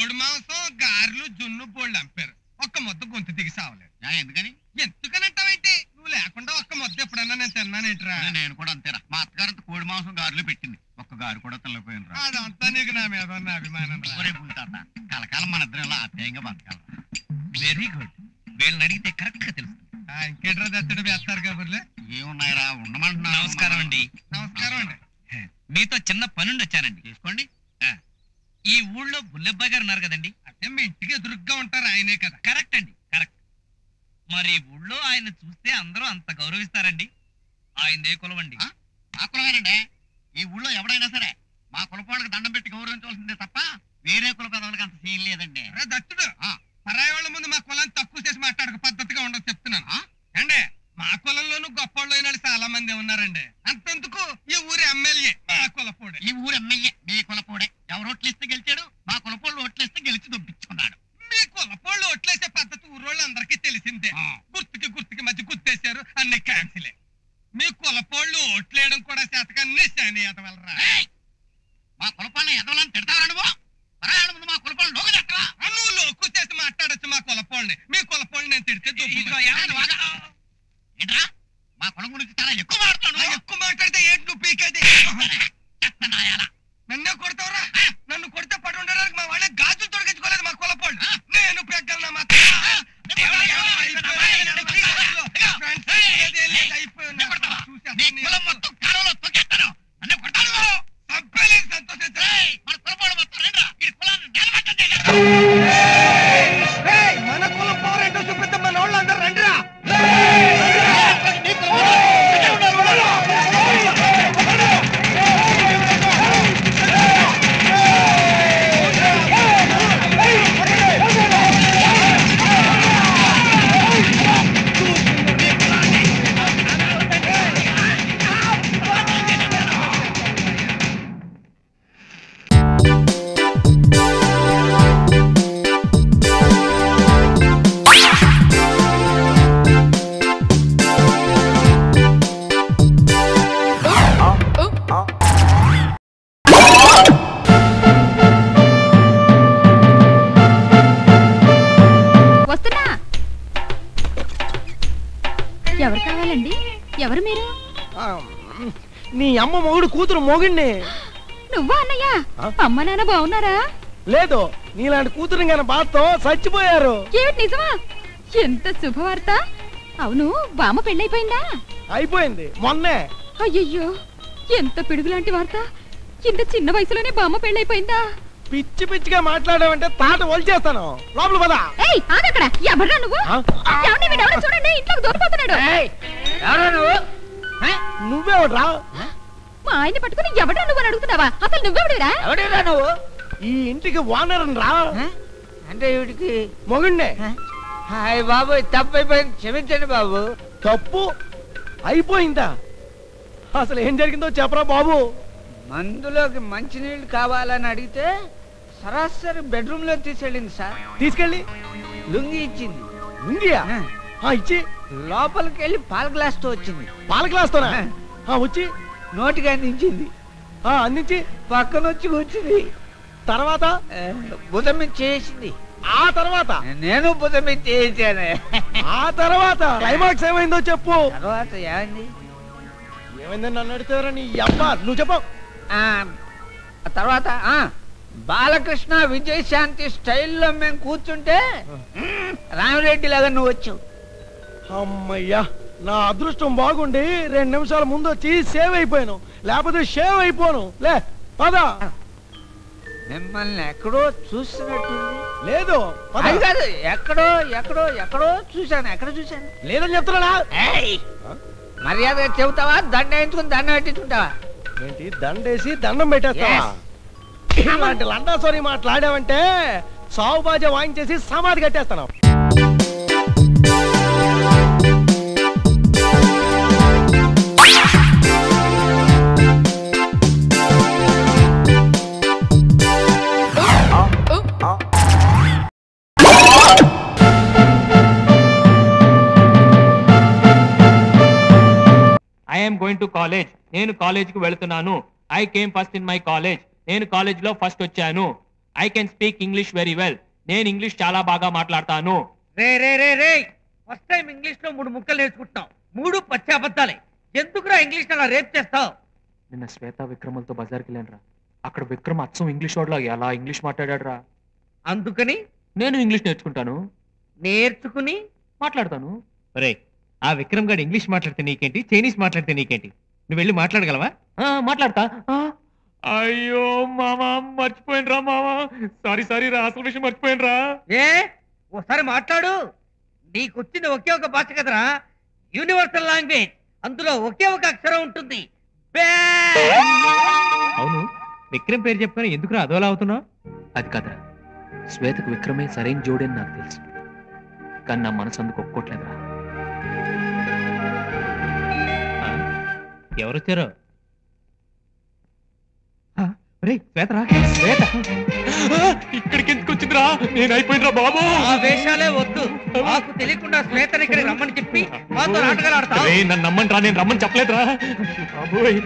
కోడి మాంసం గారెలు జున్ను బోళ్ళు అంపారు. ఒక్క ముద్ద గొంతు దిగి సావలేదు. ఎందుకని ఎందుకనంటావేంటి? నువ్వు లేకుండా ఒక్క ముద్ద ఎప్పుడన్నా నేను తిన్నానేంట్రా? నేను కూడా అంతేరా. మా అత్తగారంతా కోడి మాంసం గారెలు పెట్టింది, ఒక్క గారు కూడా తినలేకపోయినరా. అదంతా నీకు నా మీద ఉన్న అభిమానం. కలకాలం మన ఇద్దరం ఇలా ఆప్యాయంగా బతకాలి. Very good. వీళ్ళని అడిగితే కరెక్ట్ గా తెలుసు. ఇంకేట్రా దత్తడు వేస్తారు కబుర్లే ఏమున్నాయిరా ఉండమంటున్నా. నమస్కారం అండి. నమస్కారం అండి. మీతో చిన్న పనుండి వచ్చానండి. తీసుకోండి. ఈ ఊళ్ళో బుల్లెబ్బాయి గారు ఉన్నారు కదండి, అంటే మీ ఇంటికి ఎదురుగ్గా ఉంటారు ఆయనే కదా? కరెక్ట్ అండి, కరెక్ట్. మరి ఊళ్ళో ఆయన చూస్తే అందరూ అంత గౌరవిస్తారండి. ఆయనదే కులం అండి. మా కులమేనండి. ఈ ఊళ్ళో ఎవడైనా సరే మా కులపాళ్ళకి దండం పెట్టి గౌరవించవలసిందే తప్ప వేరే కుల పెదవులకి అంత సీన్ లేదండి. దత్తుడు పరాయి వాళ్ళ ముందు మా కులాన్ని తక్కువ చేసి మాట్లాడక పద్ధతిగా ఉండదు చెప్తున్నాను అండి. మా కులంలోనూ గొప్పవాళ్ళు అయిన చాలా మంది ఉన్నారండి. అంతెందుకు ఈ ఊరి ఎమ్మెల్యే మా కులపోడే. ఈ ఊరు ఎమ్మెల్యే మీ కులపోడే. ఎవరు ఓట్లేస్తే గెలిచాడు, మా కులపోళ్ళు ఓట్లేస్తే గెలిచి దొబ్బించుకున్నాడు. మీ కులపోళ్ళు ఓట్లేసే పద్ధతి ఊరోళ్ళు అందరికీ తెలిసిందే. గుర్తుకి మధ్య గుర్తేశారు, అన్ని క్యాన్సిలే. మీ కులపోళ్ళు ఓట్లేయడం కూడా శాతకాన్ని శాని ఎదవలరా. మా కులపాళ్ళని ఎదవలని తిడతావా నువ్వు? పరాయాల ముందు మా కులపాళ్ళు లోకు తిట్టవా? నువ్వు లోకు చేసి మాట్లాడచ్చు మా కులపోళ్ళని. మీ కులపోళ్ళని నేను తిడితే ఏంట్రా మా కులం గురించి చాలా ఎక్కువ మాట్లాడుతున్నాను. ఎక్కువ మాట్లాడితే ఏంటి నువ్వు పీకేది? నన్నే కొడతావురా? నన్ను కొడితే పడి ఉండడానికి మా వాళ్ళే గాజులు తొడిగించుకోలేదు మా కులపోళ్ళు. నేను పెగ్గలనా మా మన కులం పోరేంటో చూపిద్దాం. మన వాళ్ళు అందరూ రండిరా. ఎవరు కావాలండి? ఎవరు మీరు? నీ అమ్మ మొగుడు కూతురు మొగుడిని. నువ్వా అన్నయ్య? అమ్మ నాన్న బాగున్నారా? లేదు, నీలాంటి కూతురు గాని బాధతో చచ్చిపోయారు. ఏమిటి నిజమా? ఎంత శుభవార్త. అవును, బామ్మ పెళ్ళైపోయిందా? అయిపోయింది మొన్నే. అయ్యయ్యో, ఎంత పిడుగులాంటి వార్త. ఇంత చిన్న వయసులోనే బామ్మ పెళ్ళైపోయిందా? పిచ్చి పిచ్చిగా మాట్లాడావంటే తాట ఒలిచేస్తాను. లోపల పద. ఏయ్ ఆగక్కడ. ఎవడ్రా నువ్వు? ఎవరిని వీడెవడో చూడండి, ఇంట్లోకి దూరిపోతున్నాడు. నువ్వెవడ్రా? మా ఆయన పట్టుకుని ఎవడ్రా నువ్వు అని అడుగుతున్నావా? అసలు నువ్వెవడిరా? ఎవడేరా నువ్వు? ఈ ఇంటికి ఓనర్ రా. అంటే వీడికి మొగుండే. హాయ్ బాబు, తప్పు అయిపోయింది, క్షమించండి బాబు. తప్పు అయిపోయిందా? అసలు ఏం జరిగిందో చెప్పరా బాబు. మందులోకి మంచినీళ్ళు కావాలని అడిగితే సరాసరి బెడ్రూమ్ లో తీసుకెళ్ళింది సార్. తీసుకెళ్ళి లుంగి ఇచ్చింది. లుంగియా? ఇచ్చి లోపలికి వెళ్ళి పాల గ్లాస్ తో వచ్చింది. పాల గ్లాస్ తోనా? వచ్చి నోటికి అందించింది. అందించి పక్కన వచ్చి కూర్చుంది. తర్వాత భుజం మీద చేసింది. ఆ తర్వాత నేను భుజం మీద చేయించాను. ఆ తర్వాత క్లైమాక్స్ ఏమైందో చెప్పు. తర్వాత ఏమైంది? ఏమైందని నన్ను అడుగుతారా? నీ అబ్బా నువ్వు చెప్పు. తర్వాత బాలకృష్ణ విజయశాంతి స్టైల్లో మేము కూర్చుంటే రామిరెడ్డి లాగా నువ్వు వచ్చావు. అమ్మయ్యా, నా అదృష్టం బాగుండి 2 నిమిషాల ముందు వచ్చి సేవ్ అయిపోయాను. లేకపోతే షేవ్ అయిపోను. లే పద. మిమ్మల్ని ఎక్కడో చూసినట్టుంది. లేదు కాదు, ఎక్కడో ఎక్కడో ఎక్కడో చూశాను. ఎక్కడ చూశాను? లేదని చెప్తున్నా. మర్యాదగా చెబుతావా? దండ వేయించుకుని దండం పెట్టించుకుంటావా? ఏంటి దండేసి దండం పెట్టేస్తావా? ఇలాంటి లండాసోరి మాట్లాడావంటే సావు బాజా వాయించేసి సమాధి కట్టేస్తాను. I am going to college. నేను కాలేజ్ కి వెళ్తున్నాను. I came first in my college. నేను కాలేజ్ లో ఫస్ట్ వచ్చాను. I can speak English very well. నేను ఇంగ్లీష్ చాలా బాగా మాట్లాడతాను. రే రే రే రే ఫస్ట్ టైం ఇంగ్లీష్ లో 3 ముక్కలు నేర్చుకుంటున్నాం. 3 పచ్చి అబద్ధాలే. ఎందుకురా ఇంగ్లీష్ అలా రేప్ చేస్తావు? నిన్న శ్వేత విక్రమలతో బజార్కి వెళ్ళాను రా. అక్కడ విక్రమ్ అచ్చం ఇంగ్లీష్ వాడులా ఎలా ఇంగ్లీష్ మాట్లాడాడు రా. అందుకని నేను ఇంగ్లీష్ నేర్చుకుంటాను, నేర్చుకుని మాట్లాడతాను. రే ఆ విక్రమ్ గారు ఇంగ్లీష్ మాట్లాడితే నీకేంటి, చైనీస్ మాట్లాడితే నీకేంటి? నువ్వు వెళ్ళి మాట్లాడగలవా? మాట్లాడతా. అయ్యో మామా మర్చిపోయినరా మామా. సారీ రా, అసలు విషయం మర్చిపోయినరా. ఏ ఒకసారి మాట్లాడు. నీకొచ్చింది ఒకే ఒక భాష కదరా, యూనివర్సల్ లాంగ్వేజ్. అందులో ఒకే ఒక అక్షరం ఉంటుంది. అవును, విక్రమ్ పేరు చెప్పుకొని ఎందుకు అదోలా అవుతున్నావు? అది కాదురా, శ్వేతకు విక్రమే సరైన జోడని నాకు తెలుసు, కానీ నా మనసు అందుకు ఒప్పుకోట్లేదురా. ఎవరొచ్చారో? శ్వేతరా, శ్వేత ఇక్కడికి ఎందుకు వచ్చిందిరా? నేను అయిపోయినరా బాబు. ఆ వేషాలే వద్దు, మాకు తెలియకుండా శ్వేతని ఇక్కడ రమ్మని చెప్పి మాతో నాటకాలు ఆడతావు. నన్ను నమ్మని రా, నేను రమ్మని చెప్పలేదురా బాబోయ్.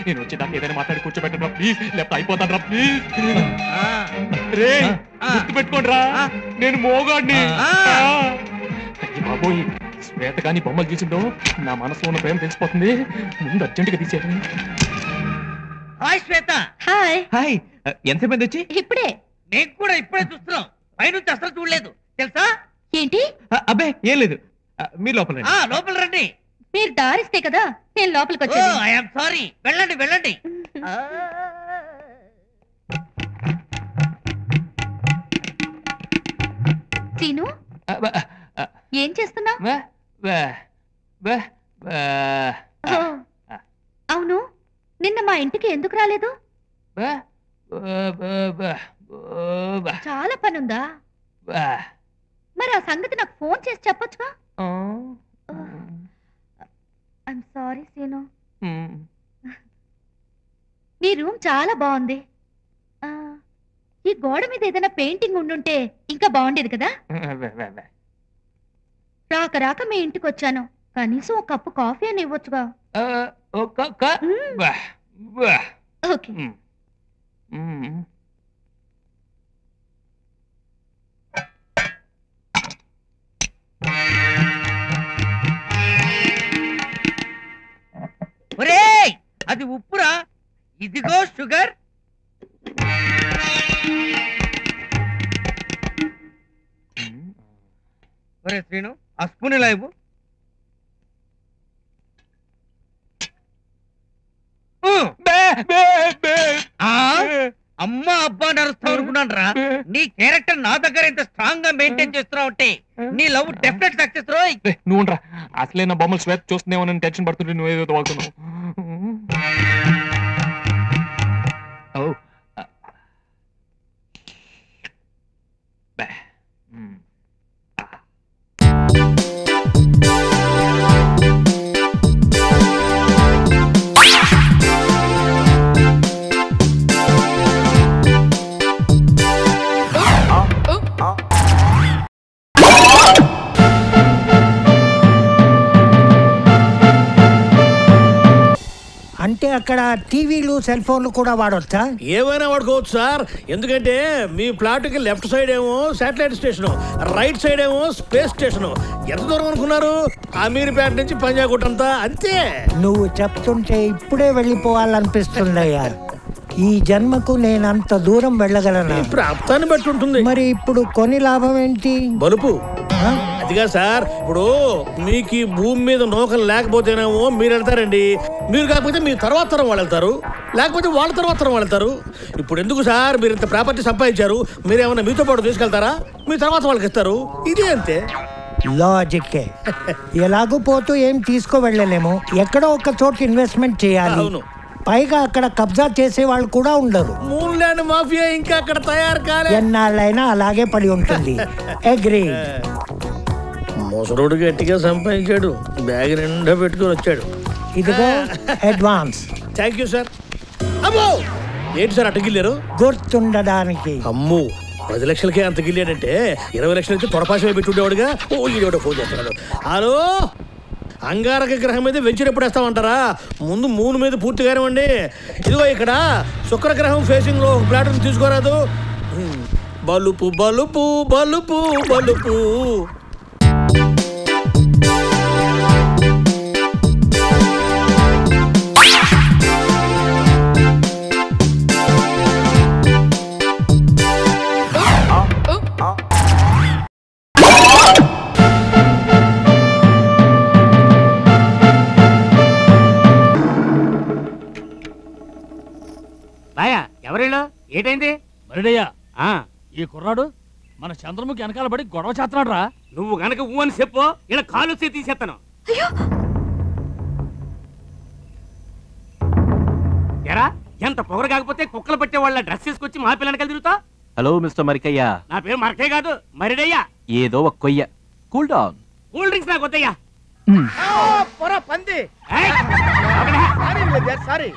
నేను వచ్చేదాకా ఏదైనా మాట్లాడి కూర్చోబెట్టరా ప్లీజ్, లేకపోతే అయిపోతాను రా ప్లీజ్. రే గుర్తు పెట్టుకోండి రా, నేను మోగాడిని. బాబోయ్, శ్వేత కానీ బొమ్మలు చూసిందో నా మనసులో ఉన్న ప్రేమ తెలిసిపోతుంది. ముందు అర్జెంటుగా తీసేది. హాయ్ శ్వేత. హాయ్. హాయ్, ఎంతసేపు వచ్చి? ఇప్పుడే. మేము కూడా ఇప్పుడే చూస్తున్నాం, పైనుంచి అసలు చూడలేదు తెలుసా? ఏంటి? అబ్బే ఏం లేదు, మీరు లోపల రండి. లోపల రండి. మీరు దారిస్తే కదా నేను లోపలికి వచ్చాను. ఐఎమ్ సారీ, వెళ్ళండి వెళ్ళండి. సీను, ఏం చేస్తున్నావు? అవును, నిన్న మా ఇంటికి ఎందుకు రాలేదు? చాలా పనుందా? మరి ఆ సంగతి నాకు ఫోన్ చేసి చెప్పొచ్చుగా. I'm sorry Seenu. మీ రూమ్ చాలా బాగుంది. ఈ గోడ మీద ఏదైనా పెయింటింగ్ ఉండుంటే ఇంకా బాగుండేది కదా. రాక రాక మీ ఇంటికి వచ్చాను, కనీసం ఒక కప్పు కాఫీ అని ఇవ్వచ్చుగా. ఓకే. ఒరేయ్, అది ఉప్పురా, ఇదిగో షుగర్. ఒరే శ్రీను, ఆ స్పూన్ ఇలా ఇవ్వు. అమ్మా అబ్బా నరుస్తావు అనుకున్నాను రా. నీ క్యారెక్టర్ నా దగ్గర ఇంత స్ట్రాంగ్ గా మెయింటైన్ చేస్తున్నావు అంటే నీ లవ్ డెఫినెట్ సక్సెస్ రోయ్. నువ్వు రా, అసలే నా బొమ్మలు శ్వేత చూస్తున్నావు, నేను టెన్షన్ పడుతుంటే నువ్వు ఏదో వాడుతున్నావు. అంటే అక్కడ టీవీలు సెల్ ఫోన్లు కూడా వాడొచ్చా? ఏమైనా వాడుకోవచ్చు సార్, ఎందుకంటే మీ ప్లాట్కి లెఫ్ట్ సైడ్ ఏమో శాటిలైట్ స్టేషన్, రైట్ సైడ్ ఏమో స్పేస్ స్టేషన్. ఎంత దూరం అనుకున్నారు? అమీర్పేట నుంచి పంజాగుట్ అంతా అంతే. నువ్వు చెప్తుంటే ఇప్పుడే వెళ్ళిపోవాలనిపిస్తుందయ్యా. ఈ జన్మకు నేను అంత దూరం వెళ్ళగలను. ప్రాప్తాన్ని బట్టి ఉంటుంది. మరి ఇప్పుడు కొని లాభం ఏంటి? బలుపు. అదిగా సార్, ఇప్పుడు మీకు ఈ భూమి మీద నౌకలు లేకపోతేనేమో మీరు వెళ్తారండి, మీరు కాకపోతే మీ తర్వాత తరం వాళ్ళు వెళ్తారు, లేకపోతే వాళ్ళ తర్వాత తరం వాళ్ళు వెళ్తారు. ఇప్పుడు ఎందుకు సార్, మీరు ఇంత ప్రాపర్టీ సంపాదించారు, మీరేమన్నా మీతో పాటు తీసుకెళ్తారా? మీ తర్వాత వాళ్ళకి ఇస్తారు. ఇదే అంతే లాజిక్కే. ఎలాగూ పోతూ ఏం తీసుకో వెళ్ళలేము, ఎక్కడో ఒక చోట ఇన్వెస్ట్మెంట్ చేయాలి. పైగా అక్కడ కబ్జా చేసే వాళ్ళు కూడా ఉండరు. మూన్ ల్యాండ్ మాఫియా ఇంకా అక్కడ తయారు కాలే. ఎన్నాళ్ళైనా అలాగే పడి ఉంటుంది. అగ్రీ. ముసరుడు గట్టిగా సంపాదించాడు, బ్యాగ్ నిండా పెట్టుకుని వచ్చాడు. ఇదిగో అడ్వాన్స్. Thank you sir. అమ్మో, ఏంటి సార్ అటు గిల్లారు? గుర్తుండడానికి. అమ్మో, 10 లక్షలకే అంత గిల్లాడంటే 20 లక్షల నుంచి పొడపాశమే పెట్టి ఉండేవాడుగా. ఓ ఈడోడ ఫోన్ చేస్తున్నాడు. హలో, అంగారక గ్రహం మీద వెంచర్ ఎప్పుడు వేస్తామంటారా? ముందు మూన్ మీద పూర్తిగా ఇవ్వండి. ఇదిగో ఇక్కడ శుక్రగ్రహం ఫేసింగ్ లో ఫ్లాట్ తీసుకోరాదు. బలుపు బలుపు బలుపు బలుపు. ఎవరిలో ఏటైంది? మరిడయ్యా, ఈ కుర్రాడు మన చంద్రముఖి వెనకాల పడి గొడవ చేస్తున్నాడు రా. నువ్వు గనక అని చెప్పు, ఇలా కాలు తీసేస్తాను. ఎరా ఎంత పొగరు కాకపోతే కుక్కలు పట్టే వాళ్ళ డ్రెస్ తీసుకొచ్చి మా పిల్లలకి తిరుగుతా. Hello mister Marikayya. నా పేరు మరకే కాదు, మరిడయ్యా. ఏదో ఒక కొయ్య. Cool down. కూల్ డ్రింక్స్ నాకు వద్దయ్యా. పంది సారీ,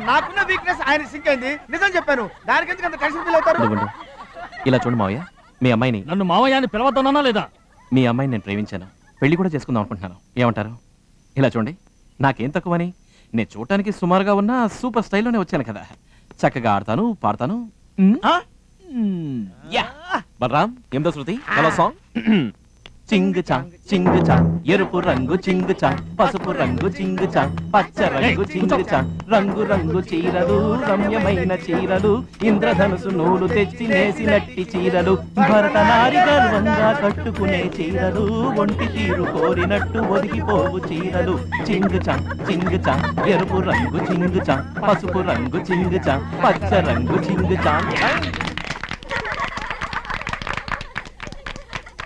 నాకున్న వీక్నెస్ ఆయన సింక్ అయింది. నిజం చెప్పాను, దానికి ఎందుకు అంత టెన్షన్ ఫీల్ అవుతారు? ఇలా చూడు మావయ్య, మీ అమ్మాయిని. నన్ను మావయ్య అని పిలవద్దన్నా లేదా? మీ అమ్మాయిని నేను ప్రేమించాను, పెళ్లి కూడా చేసుకుందాం అనుకుంటున్నాను. ఏమంటారు? ఇలా చూడండి, నాకేం తక్కువని, నేను చూడటానికి సుమారుగా ఉన్న సూపర్ స్టైల్లోనే వచ్చాను కదా. చక్కగా ఆడతాను, పాడతాను. బలరాం, ఏందో శృతి ఎలా సాంగ్? చింగుచా చింగుచా, ఎరుపు రంగు చింగుచా, పసుపు రంగు చింగుచా, పచ్చ రంగు చింగుచా, రంగు రంగు చీరలు, రమ్యమైన చీరలు, ఇంద్రధనుసు నూలు తెచ్చి నేసినట్టి చీరలు, భరతనారి గర్వంగా కట్టుకునే చీరలు, ఒంటి తీరు కోరినట్టు ఒదిగిపోవు చీరలు. చింగుచా చింగుచా, ఎరుపు రంగు చింగుచా, పసుపు రంగు చింగుచా, పచ్చ రంగు చింగుచా.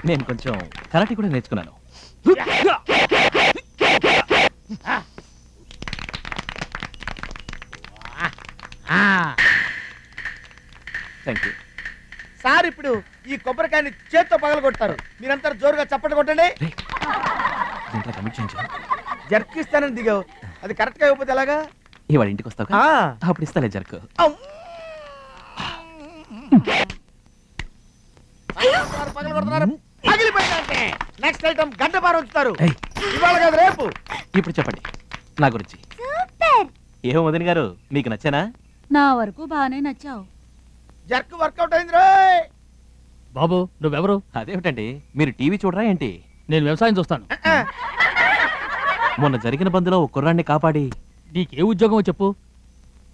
నేను కొంచెం కరాటే కూడా నేర్చుకున్నాను. Thank you sir. ఇప్పుడు ఈ కొబ్బరికాయని చేత్తో పగలగొడతారు, మీరంతా జోరుగా చప్పట్లు కొట్టండి. జర్కిస్తానని దిగావు, అది కరెక్ట్ గా ఇవ్వకపోతే ఎలాగా? ఇవాళ ఇంటికి వస్తావు, అప్పుడు ఇస్తాలే జర్కు. నెక్స్ట్ ఐటమ్ గంట బార్ ఉంచుతారు. ఇవాళ కాదు, రేపు. ఇప్పుడు చెప్పండి నా గురించి. ఏమో వదిన గారు, మీకు నచ్చానా? నా వరకు బాగానే నచ్చావు. జర్క్ వర్కౌట్ అయింది రే. బాబు నువ్వెవరు? అదేమిటండి, మీరు టీవీ చూడరా ఏంటి? నేను వ్యవసాయం చూస్తాను. మొన్న జరిగిన బంద్లో ఒక కుర్రాన్ని కాపాడి. నీకే ఉద్యోగం చెప్పు?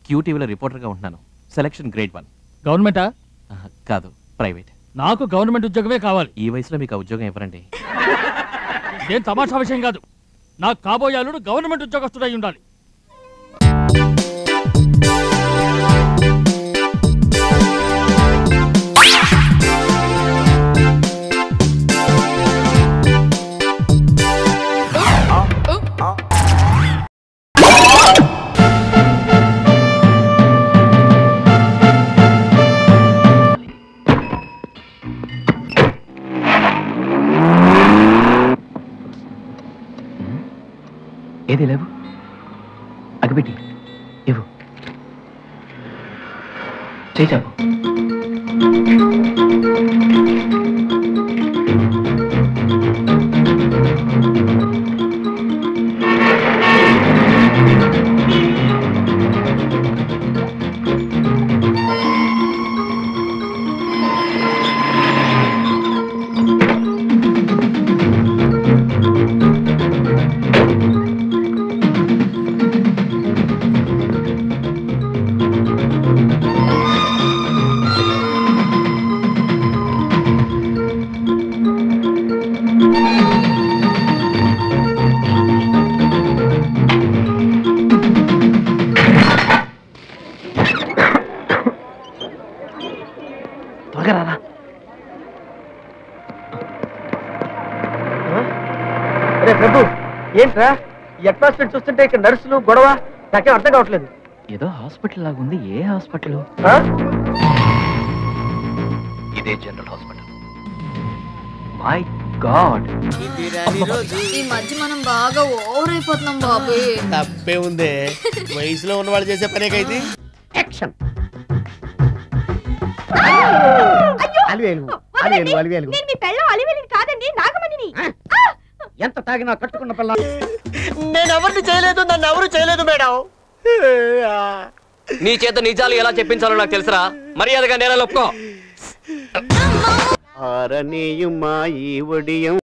క్యూటీవీలో రిపోర్టర్గా ఉంటున్నాను. Selection grade 1. గవర్నమెంటా? కాదు, ప్రైవేట్. నాకు గవర్నమెంట్ ఉద్యోగమే కావాలి. ఈ వయసులో మీకు ఆ ఉద్యోగం ఇవ్వరండి. ఇదేం తమాషా విషయం కాదు. నాకు కాబోయే అల్లుడు గవర్నమెంట్ ఉద్యోగస్తుడై ఉండాలి. ఏది లేవు, అగబెట్టి ఇవ్వు, చేచాపు. ప్రభు, ఏంట్రా ఈ అట్మాస్ఫియర్ చూస్తుంటే ఇక్కడ నర్సులు గొడవ, నాకేం అర్థం కావట్లేదు. ఏదో హాస్పిటల్ లాగా ఉంది. ఏ హాస్పిటల్? ఇదే జనరల్ హాస్పిటల్. మై గాడ్, ఈ మధ్య మనం బాగా ఓవర్ అయిపోతున్నాం బాబు. తప్పే ఉందే, వయసులో ఉన్న వాళ్ళు చేసే పనేకైతే. యాక్షన్. అలివేలు అలివేలు అలివేలు. నేను మీ పెళ్ళం అలివేలిని కాదండి, నాగమణిని. ఎంత తాగినా కట్టుకున్న పిల్ల. నేను ఎవరిని చేయలేదు, నన్ను ఎవరు చేయలేదు మేడం. నీ చేత నిజాలు ఎలా చెప్పించాలో నాకు తెలుసురా. మర్యాదగా నేల ఒప్పుకో. ஆரணியுமா ஈவடியும்